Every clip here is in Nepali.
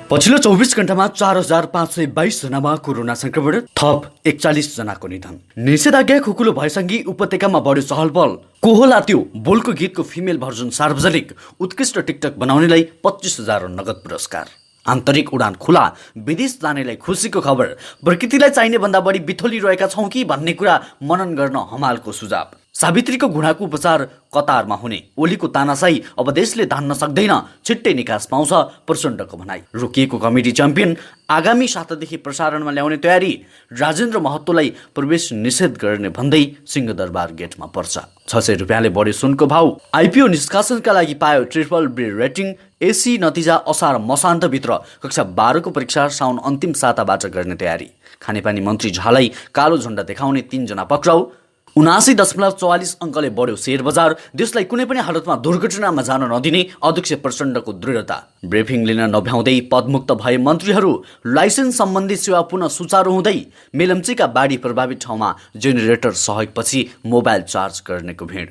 पछिल्लो 24 घण्टामा 4522 जनामा कोरोना संक्रमण, थप 41 जनाको निधन। निषेधाज्ञा खुकुलो भएसँगै उपत्यकामा बढ्यो चहलपहल। को होला त्यो बोलको गीतको फिमेल भर्जन सार्वजनिक, उत्कृष्ट टिकटक बनाउनेलाई 25,000 नगद पुरस्कार। आन्तरिक उडान खुला, विदेश जानेलाई खुसीको खबर। प्रकृतिलाई चाहिने भन्दा बढी बिथोलिरहेका छौँ कि भन्ने कुरा मनन गर्न हमालको सुझाव। सावित्रीको घुँडाको उपचार कतारमा हुने, ओलीको तानाशाही अब देशले धान्न सक्दैन, छिट्टै निकास पाउँछ प्रचण्डको भनाई। रोकिएको कमेडी च्याम्पियन आगामी सातादेखि प्रसारणमा ल्याउने तयारी। राजेन्द्र महतोलाई प्रवेश निषेध गर्ने भन्दै सिंहदरबार गेटमा पर्छ। 600 रुपियाँले बढ्यो सुनको भाउ। आइपिओ निष्कासनका लागि पायो BBB रेटिङ। एसी नतिजा असार मसान्तभित्र। कक्षा 12 को परीक्षा साउन अन्तिम साताबाट गर्ने तयारी। खानेपानी मन्त्री झालाई कालो झण्डा देखाउने 3 जना पक्राउ। 79.44 अङ्कले बढ्यो शेयर बजार। देशलाई कुनै पनि हालतमा दुर्घटनामा जान नदिने अध्यक्ष प्रचण्डको दृढता। ब्रिफिङ लिन नभ्याउँदै पदमुक्त भए मन्त्रीहरू। लाइसेन्स सम्बन्धी सेवा पुनः सुचारू हुँदै। मेलम्चीका बाढी प्रभावित ठाउँमा जेनेरेटर सहयोगपछि मोबाइल चार्ज गर्नेको भिड।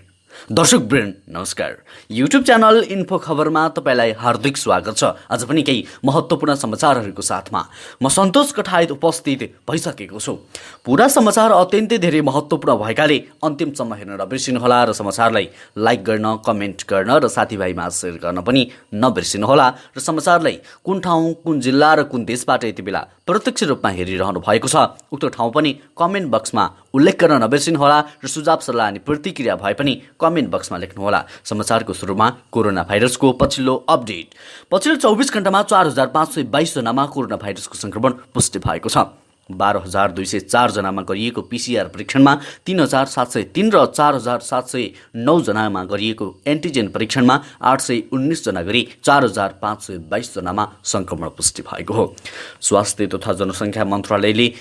दर्शकवृन्द नमस्कार, युट्युब च्यानल इन्फो खबरमा तपाईँलाई हार्दिक स्वागत छ। आज पनि केही महत्त्वपूर्ण समाचारहरूको साथमा म सन्तोष कठायत उपस्थित भइसकेको छु। पुरा समाचार अत्यन्तै धेरै महत्त्वपूर्ण भएकाले अन्तिमसम्म हेर्न नबिर्सिनुहोला र समाचारलाई लाइक गर्न, कमेन्ट गर्न र साथीभाइमा सेयर गर्न पनि नबिर्सिनुहोला। र समाचारलाई कुन ठाउँ, कुन जिल्ला र कुन देशबाट यति बेला प्रत्यक्ष रूपमा हेरिरहनु भएको छ उक्त ठाउँ पनि कमेन्ट बक्समा उल्लेख गर्न नबिर्सिनुहोला र सुझाव सल्लाह अनि प्रतिक्रिया भए पनि कमेन्ट बक्समा लेख्नुहोला। समाचारको सुरुमा कोरोना भाइरसको पछिल्लो अपडेट। पछिल्लो 24 घण्टामा 4522 जनामा कोरोना भाइरसको संक्रमण पुष्टि भएको छ। 12,204 जनामा गरिएको PCR परीक्षणमा 3,703 र 4,709 जनामा गरिएको एन्टिजेन परीक्षणमा 819 जना गरी 4,522 जनामा संक्रमण पुष्टि भएको हो। स्वास्थ्य तथा जनसङ्ख्या मन्त्रालयले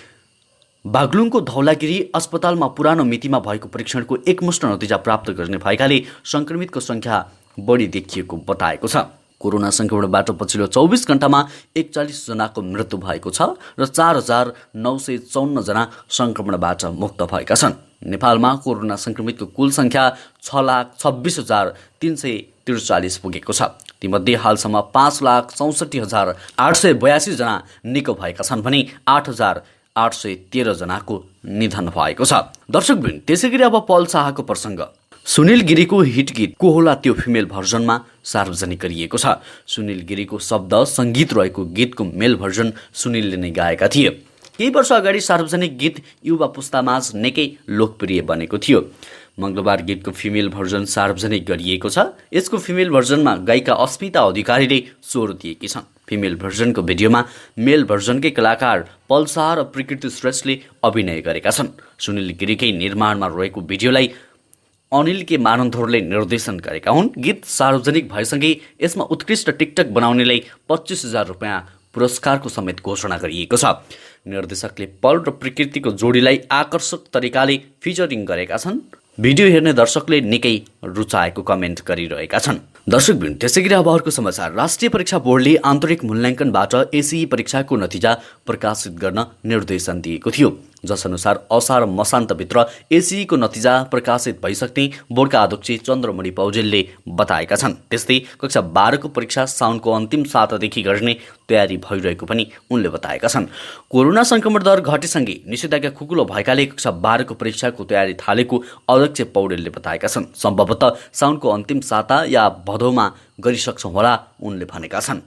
बागलुङको धौलागिरी अस्पतालमा पुरानो मितिमा भएको परीक्षणको एकमुष्ट नतिजा प्राप्त गर्ने भएकाले संक्रमितको संख्या बढी देखिएको बताएको छ। कोरोना संक्रमणबाट पछिल्लो 24 घण्टामा 41 जनाको मृत्यु भएको छ र 4,954 जना संक्रमणबाट मुक्त भएका छन्। नेपालमा कोरोना संक्रमितको कुल संख्या 6,26,343 पुगेको छ। तीमध्ये हालसम्म 5,64,882 जना निको भएका छन् भने 8,813 जनाको निधन भएको छ। दर्शकवृन्द, त्यसैगरी अब पल शाहको प्रसङ्ग। सुनिल गिरीको हिट गीत को होला त्यो फिमेल भर्जनमा सार्वजनिक गरिएको छ। सुनिल गिरीको शब्द सङ्गीत रहेको गीतको मेल भर्जन सुनिलले नै गाएका थिए। केही वर्ष अगाडि सार्वजनिक गीत युवा पुस्तामाझ निकै लोकप्रिय बनेको थियो। मङ्गलबार गीतको फिमेल भर्जन सार्वजनिक गरिएको छ। यसको फिमेल भर्जनमा गायिका अस्मिता अधिकारीले स्वर दिएकी छन्। फिमेल भर्जनको भिडियोमा मेल भर्जनकै कलाकार पल शाह र प्रकृति श्रेष्ठले अभिनय गरेका छन्। सुनिल गिरीकै निर्माणमा रहेको भिडियोलाई अनिल के मानन्धरले निर्देशन गरेका हुन्। गीत सार्वजनिक भएसँगै यसमा उत्कृष्ट टिकटक बनाउनेलाई 25,000 रुपियाँ पुरस्कारको समेत घोषणा गरिएको छ। निर्देशकले पल र प्रकृतिको जोडीलाई आकर्षक तरिकाले फिचरिङ गरेका छन्। भिडियो हेर्ने दर्शकले निकै रुचाएको कमेन्ट गरिरहेका छन्। दर्शकवृन्द, त्यसैगरी अब अर्को समाचार। राष्ट्रिय परीक्षा बोर्डले आन्तरिक मूल्याङ्कनबाट एसीई परीक्षाको नतिजा प्रकाशित गर्न निर्देशन दिएको थियो। जसअनुसार असार मसान्तभित्र एसीईको नतिजा प्रकाशित भइसक्ने बोर्डका अध्यक्ष चन्द्रमणि पौडेलले बताएका छन्। त्यस्तै कक्षा 12 को परीक्षा साउनको अन्तिम सातादेखि गर्ने तयारी भइरहेको पनि उनले बताएका छन्। कोरोना संक्रमण दर घटेसँगै निषेधाज्ञा खुकुलो भएकाले कक्षा 12 को परीक्षाको तयारी थालेको अध्यक्ष पौडेलले बताएका छन्। सम्भवतः साउनको अन्तिम साता या भदौमा गरिसक्छौँ होला उनले भनेका छन्।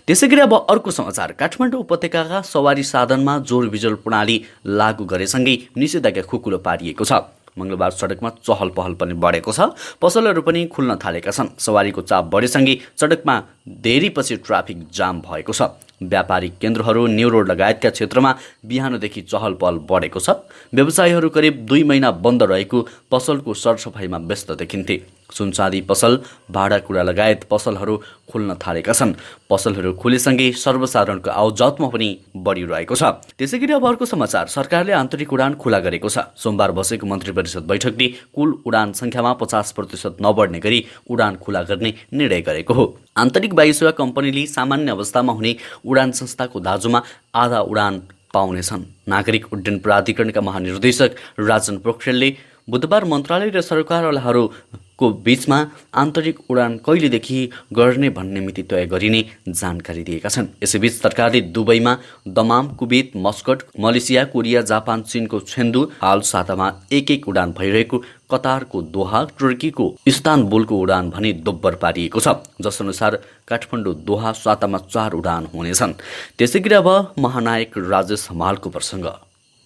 त्यसैगरी अब अर्को समाचार। काठमाडौँ उपत्यकाका सवारी साधनमा जोर बिजोल प्रणाली लागू गरेसँगै निषेधाज्ञा खुकुलो पारिएको छ। मङ्गलबार सडकमा चहल पहल पनि बढेको छ। पसलहरू पनि खुल्न थालेका छन्। सवारीको चाप बढेसँगै सडकमा देरीपछि ट्राफिक जाम भएको छ। व्यापारिक केन्द्रहरू, न्यू रोड लगायतका क्षेत्रमा बिहानदेखि चहल पहल बढेको छ। व्यवसायीहरू करिब 2 महिना बन्द रहेको पसलको सरसफाइमा व्यस्त देखिन्थे। सुनचाँदी पसल, भाँडाकुँडा लगायत पसलहरू खुल्न थालेका छन्। पसलहरू खुलेसँगै सर्वसाधारणको आवजावतमा पनि बढिरहेको छ। त्यसैगरी अब अर्को समाचार। सरकारले आन्तरिक उडान खुला गरेको छ। सोमबार बसेको मन्त्री परिषद बैठकले कुल उडान सङ्ख्यामा 50% नबढ्ने गरी उडान खुला गर्ने निर्णय गरेको हो। आन्तरिक वायु सेवा कम्पनीले सामान्य अवस्थामा हुने उडान संस्थाको दाजुमा आधा उडान पाउनेछन्। नागरिक उड्डयन प्राधिकरणका महानिर्देशक राजन पोखरेलले बुधबार मन्त्रालय र सरकारवालाहरूको बीचमा आन्तरिक उडान कहिलेदेखि गर्ने भन्ने मिति तय गरिने जानकारी दिएका छन्। यसैबीच सरकारले दुबईमा Dammam, Kuwait, Muscat, Malaysia, Korea, Japan, चीनको छेन्दु, हाल सातामा एक उडान भइरहेको कतारको दोहा, तुर्कीको इस्तानबुलको उडान भने दोब्बर पारिएको छ। जसअनुसार काठमाडौँ दोहा सातामा 4 उडान हुनेछन्। त्यसैगरी अब महानायक राजेश हमालको प्रसङ्ग।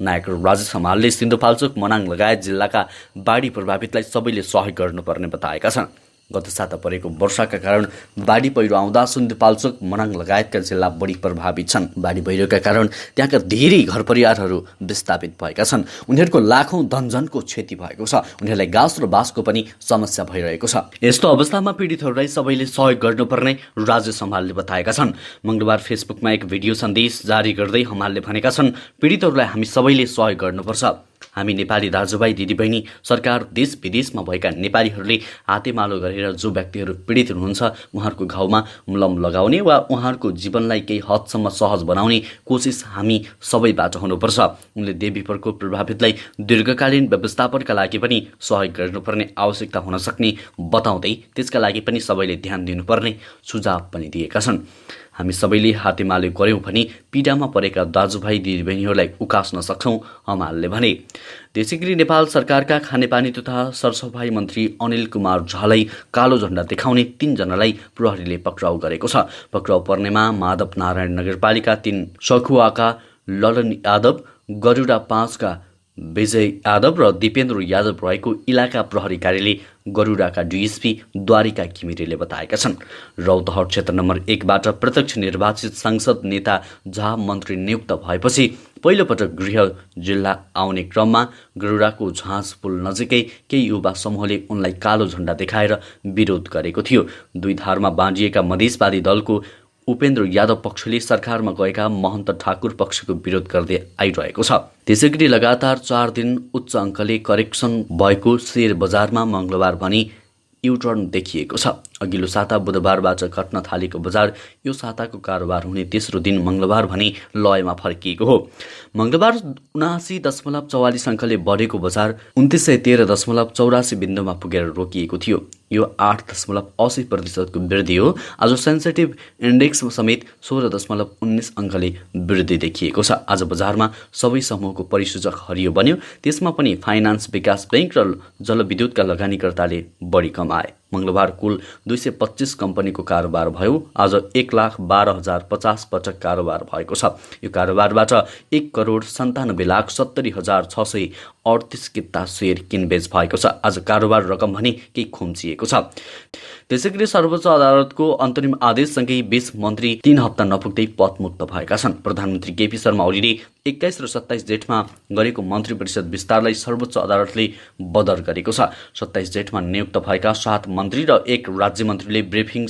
नायक राजेश हमालले सिन्धुपाल्चोक, मनाङ लगायत जिल्लाका बाढी प्रभावितलाई सबैले सहयोग गर्नुपर्ने बताएका छन्। गत साता परेको वर्षाका कारण बाढी पहिरो आउँदा सिन्धुपाल्चोक, मनाङ लगायतका जिल्ला बढी प्रभावित छन्। बाढी पहिरोका कारण त्यहाँका धेरै घर परिवारहरू विस्थापित भएका छन्। उनीहरूको लाखौं धनजनको क्षति भएको छ। उनीहरूलाई घाँस र बाँसको पनि समस्या भइरहेको छ। यस्तो अवस्थामा पीडितहरूलाई सबैले सहयोग गर्नुपर्ने राजेश हमालले बताएका छन्। मंगलबार फेसबुकमा एक भिडियो सन्देश जारी गर्दै हमालले भनेका छन्, पीडितहरूलाई हामी सबैले सहयोग गर्नुपर्छ। हामी नेपाली दाजुभाइ दिदीबहिनी, सरकार, देश विदेशमा भएका नेपालीहरूले हातेमालो गरेर जो व्यक्तिहरू पीडित हुनुहुन्छ उहाँहरूको घाउमा मलम लगाउने वा उहाँहरूको जीवनलाई केही हदसम्म सहज बनाउने कोसिस हामी सबैबाट हुनुपर्छ। उनले देवीपुरको प्रभावितलाई दीर्घकालीन व्यवस्थापनका लागि पनि सहयोग गर्नुपर्ने आवश्यकता हुन सक्ने बताउँदै त्यसका लागि पनि सबैले ध्यान दिनुपर्ने सुझाव पनि दिएका छन्। हामी सबैले हातेमालो गर्यौं भने पीडामा परेका दाजुभाइ दिदीबहिनीहरूलाई उकास्न सक्छौं, हमालले भने। त्यसैगरी नेपाल सरकारका खानेपानी तथा सरसफाई मन्त्री अनिल कुमार झालाई कालो झण्डा देखाउने 3 जनालाई प्रहरीले पक्राउ गरेको छ। पक्राउ पर्नेमा माधव नारायण नगरपालिका 3 सखुवाका ललन यादव, गरुडा 5 का विजय यादव र दिपेन्द्र यादव रहेको इलाका प्रहरी कार्यालय गरुडाका डिएसपी द्वारिका घिमिरेले बताएका छन्। रौतहट क्षेत्र नम्बर 1 बाट प्रत्यक्ष निर्वाचित सांसद नेता झा मन्त्री नियुक्त भएपछि पहिलोपटक गृह जिल्ला आउने क्रममा गरुडाको झाँस पुल नजिकै केही युवा समूहले उनलाई कालो झण्डा देखाएर विरोध गरेको थियो। 2 धारमा बाँडिएका मधेसवादी दलको उपेन्द्र यादव पक्षले सरकारमा गएका महन्त ठाकुर पक्षको विरोध गर्दै आइरहेको छ। त्यसैगरी लगातार 4 दिन उच्च अङ्कले करेक्सन भएको शेयर बजारमा मंगलबार भने युटर्न देखिएको छ। अघिल्लो साता बुधबारबाट घट्न थालेको बजार यो साताको कारोबार हुने तेस्रो दिन मंगलबार भने लयमा फर्किएको हो। मंगलबार 79.44 अङ्कले बढेको बजार 2913.84 बिन्दुमा पुगेर रोकिएको थियो। यो 8.80% को वृद्धि हो। आज सेन्सिटिभ इन्डेक्स समेत 16.19 अङ्कले वृद्धि देखिएको छ। आज बजारमा सबै समूहको परिसूचक हरियो बन्यो। त्यसमा पनि फाइनान्स, विकास बैंक र जलविद्युतका लगानीकर्ताले बढी कमाए। मंगलबार कुल 225 कंपनीको कारोबार भयो। आज 1,12,050 पटक कारोबार भएको छ। यो कारोबारबाट 1,97,70,638 किता शेयर किनबेच भएको छ। आज कारोबार रकम भने केही खुम्चिएको छ। त्यसैगरी सर्वोच्च अदालतको अन्तरिम आदेशसँगै 20 मन्त्री 3 हप्ता नपुग्दै पदमुक्त भएका छन्। प्रधानमन्त्री केपी शर्मा ओलीले 21 र 27 जेठमा गरेको मन्त्री परिषद विस्तारलाई सर्वोच्च अदालतले बदर गरेको छ। 27 जेठमा नियुक्त भएका 7 मन्त्री र 1 राज्य मन्त्रीले ब्रिफिङ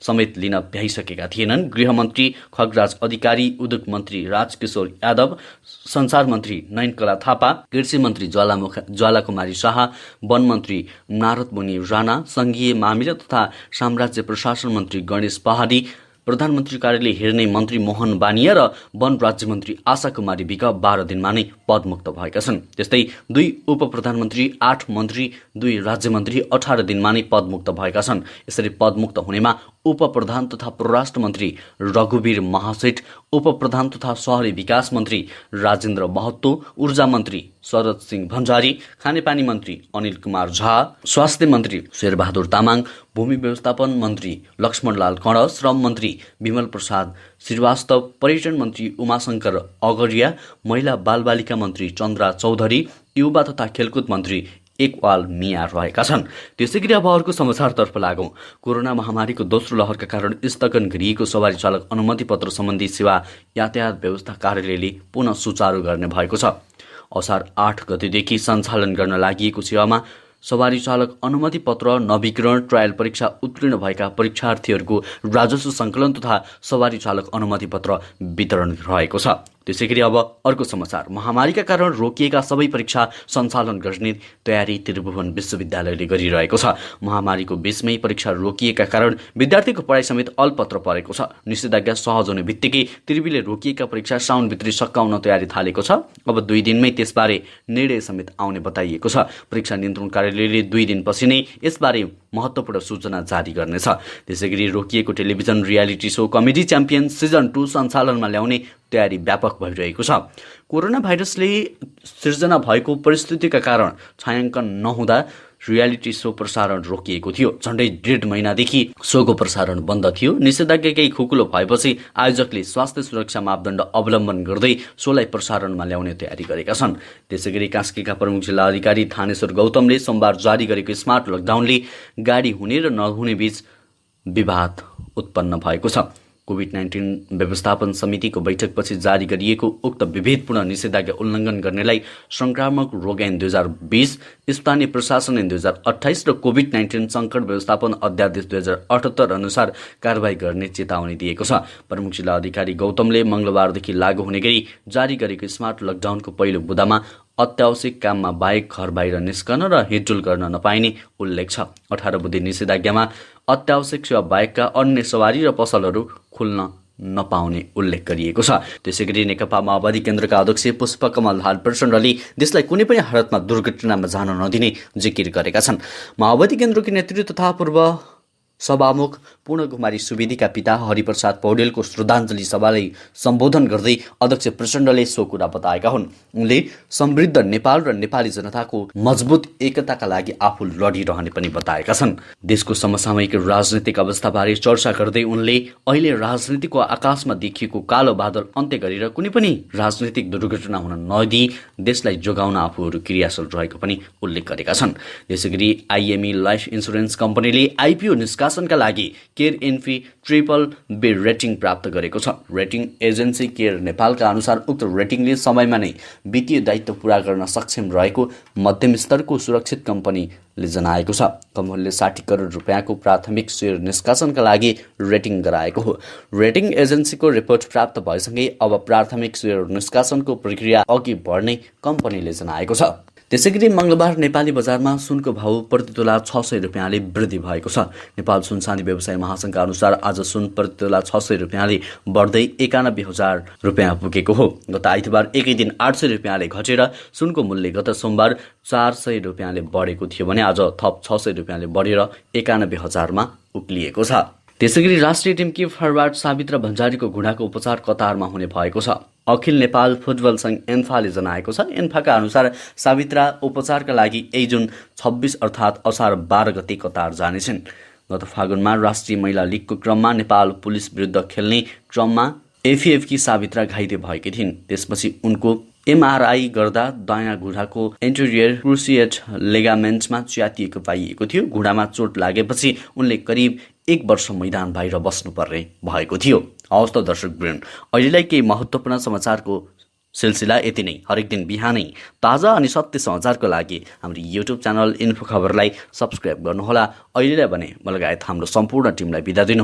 समेत लिन भ्याइसकेका थिएनन्। गृहमन्त्री खगराज अधिकारी, उद्योग मन्त्री राजकिशोर यादव, संचार मन्त्री नयनकला थापा, कृषि मन्त्री ज्वालाकुमारी शाह, वन मन्त्री नारद मुनि राणा, संघीय मामिला तथा साम्राज्य प्रशासन मन्त्री गणेश पहाडी, प्रधानमन्त्री कार्यालय हेर्ने मन्त्री मोहन बानिया र वन राज्य मन्त्री आशा कुमारी विक 12 दिनमा नै पदमुक्त भएका छन्। त्यस्तै 2 उपप्रधानमन्त्री, 8 मन्त्री, 2 राज्य मन्त्री 18 दिनमा नै पदमुक्त भएका छन्। यसरी पदमुक्त हुनेमा उपप्रधान तथा परराष्ट्र मन्त्री रघुवीर महासेठ, उपप्रधान तथा शहरी विकास मन्त्री राजेन्द्र महतो, ऊर्जा मन्त्री शरद सिंह भण्डारी, खानेपानी मन्त्री अनिल कुमार झा, स्वास्थ्य मन्त्री शेरबहादुर तामाङ, भूमि व्यवस्थापन मन्त्री लक्ष्मणलाल कर्ण, श्रम मन्त्री विमल प्रसाद श्रीवास्तव, पर्यटन मन्त्री उमाशंकर अगरिया, महिला बालबालिका मन्त्री चन्द्रा चौधरी, युवा तथा खेलकुद मन्त्री एकवाल मिया रहेका छन्। त्यसैगरी अब अर्को समाचारतर्फ लागौं। कोरोना महामारीको दोस्रो लहरका कारण स्थगन गरिएको सवारी चालक अनुमति पत्र सम्बन्धी सेवा यातायात व्यवस्था कार्यालयले पुनः सुचारू गर्ने भएको छ। असार 8 गतेदेखि सञ्चालन गर्न लागि सेवामा सवारी चालक अनुमति पत्र नवीकरण, ट्रायल परीक्षा उत्तीर्ण भएका परीक्षार्थीहरूको राजस्व सङ्कलन तथा सवारी चालक अनुमति पत्र वितरण रहेको छ। त्यसैगरी अब अर्को समाचार। महामारीका कारण रोकिएका सबै परीक्षा सञ्चालन गर्ने तयारी त्रिभुवन विश्वविद्यालयले गरिरहेको छ। महामारीको बीचमै परीक्षा रोकिएका कारण विद्यार्थीको पढाइ समेत अलपत्र परेको छ। निषेधाज्ञा सहज हुने बित्तिकै त्रिभुवनले रोकिएका परीक्षा साउनभित्रै सकाउन तयारी थालेको छ। अब 2 दिनमै त्यसबारे निर्णय समेत आउने बताइएको छ। परीक्षा नियन्त्रण कार्यालयले 2 दिनपछि नै यसबारे महत्त्वपूर्ण सूचना जारी गर्नेछ। त्यसैगरी रोकिएको television reality so comedy champion season 2 सञ्चालनमा ल्याउने तयारी व्यापक भइरहेको छ। कोरोना भाइरसले सिर्जना भएको परिस्थितिका कारण छायाङ्कन नहुँदा रियालिटी सो प्रसारण रोकिएको थियो। झन्डै 1.5 महिनादेखि सोको प्रसारण बन्द थियो। निषेधाज्ञाकै खुकुलो भएपछि आयोजकले स्वास्थ्य सुरक्षा मापदण्ड अवलम्बन गर्दै सोलाई प्रसारणमा ल्याउने तयारी गरेका छन्। त्यसैगरी कास्कीका प्रमुख जिल्ला अधिकारी थानेश्वर गौतमले सोमबार जारी गरेको स्मार्ट लकडाउनले गाडी हुने र नहुने बीच विवाद उत्पन्न भएको छ। कोभिड-19 व्यवस्थापन समितिको बैठकपछि जारी गरिएको उक्त विभेदपूर्ण निषेधाज्ञा उल्लङ्घन गर्नेलाई संक्रामक रोग ऐन 2020, स्थानीय प्रशासन ऐन 2028 र कोभिड-19 सङ्कट व्यवस्थापन अध्यादेश 2078 अनुसार कारबाही गर्ने चेतावनी दिएको छ। प्रमुख जिल्ला अधिकारी गौतमले मङ्गलबारदेखि लागू हुने गरी जारी गरेको स्मार्ट लकडाउनको पहिलो बुँदामा अत्यावश्यक काममा बाहेक घर बाहिर निस्कन र हिँडडुल गर्न नपाइने उल्लेख छ। 18 बुँदे निषेधाज्ञामा अत्यावश्यक सेवा बाहेकका अन्य सवारी र पसलहरू खुल्न नपाउने उल्लेख गरिएको छ। त्यसैगरी नेकपा माओवादी केन्द्रका अध्यक्ष पुष्पकमल दाहाल प्रचण्डले देशलाई कुनै पनि हालतमा दुर्घटनामा जान नदिने जिकिर गरेका छन्। माओवादी केन्द्रकी नेत्री तथा पूर्व सभामुख पूर्णकुमारी सुवेदीका पिता हरिप्रसाद पौडेलको श्रद्धाञ्जली सभालाई सम्बोधन गर्दै अध्यक्ष प्रचण्डले सो कुरा बताएका हुन्। उनले समृद्ध नेपाल र नेपाली जनताको मजबुत एकताका लागि आफू लडिरहने पनि बताएका छन्। देशको समसामयिक राजनीतिक अवस्थाबारे चर्चा गर्दै उनले अहिले राजनीतिको आकाशमा देखिएको कालो बादल अन्त्य गरेर कुनै पनि राजनीतिक दुर्घटना हुन नदिई देशलाई जोगाउन आफूहरू क्रियाशील रहेको पनि उल्लेख गरेका छन्। त्यसैगरी आइएमई लाइफ इन्सुरेन्स कम्पनीले आइपिओ निष्कासनका लागि केयर इन्फी BBB रेटिङ प्राप्त गरेको छ। रेटिङ एजेन्सी केयर नेपालका अनुसार उक्त रेटिङले समयमा नै वित्तीय दायित्व पूरा गर्न सक्षम रहेको मध्यम स्तरको सुरक्षित कम्पनीले जनाएको छ। कम्पनीले 60 करोड रुपियाँको प्राथमिक सेयर निष्कासनका लागि रेटिङ गराएको हो। रेटिङ एजेन्सीको रिपोर्ट प्राप्त भएसँगै अब प्राथमिक सेयर निष्कासनको प्रक्रिया अघि बढ्ने कम्पनीले जनाएको छ। त्यसैगरी मङ्गलबार नेपाली बजारमा सुनको भाउ प्रति तोला 600 रुपियाँले वृद्धि भएको छ। नेपाल सुनचाँदी व्यवसाय महासङ्घका अनुसार आज सुन प्रति तोला 600 रुपियाँले बढ्दै 91,000 रुपियाँ पुगेको हो। गत आइतबार एकै दिन 800 रुपियाँले घटेर सुनको मूल्य गत सोमबार 400 रुपियाँले बढेको थियो भने आज थप 600 रुपियाँले बढेर 91,000मा उक्लिएको छ। त्यसैगरी राष्ट्रिय टिमकी फरवार्ड सावित्रा भण्डारीको घुँडाको उपचार कतारमा हुने भएको छ। अखिल नेपाल फुटबल सङ्घ एन्फाले जनाएको छ। एन्फाका अनुसार सावित्रा उपचारका लागि 1 जुन 26 अर्थात् असार 12 गते कतार जानेछन्। गत फागुनमा राष्ट्रिय महिला लिगको क्रममा नेपाल पुलिस विरुद्ध खेल्ने क्रममा एफएफकी सावित्रा घाइते भएकी थिइन्। त्यसपछि उनको एमआरआई गर्दा दायाँ घुँडाको एन्टेरियर क्रुसिएट लेगामेन्ट्समा च्यातिएको पाइएको थियो। घुँडामा चोट लागेपछि उनले करिब 1 वर्ष मैदान बाहिर बस्नुपर्ने भएको थियो। हवस् त दर्शकवृन्द, अहिलेलाई केही महत्त्वपूर्ण समाचारको सिलसिला यति नै। हरेक दिन बिहानै ताजा अनि सत्य समाचारको लागि हाम्रो युट्युब च्यानल इन्फो खबरलाई सब्सक्राइब गर्नुहोला। अहिलेलाई भने म लगायत हाम्रो सम्पूर्ण टिमलाई बिदा दिनुहोला।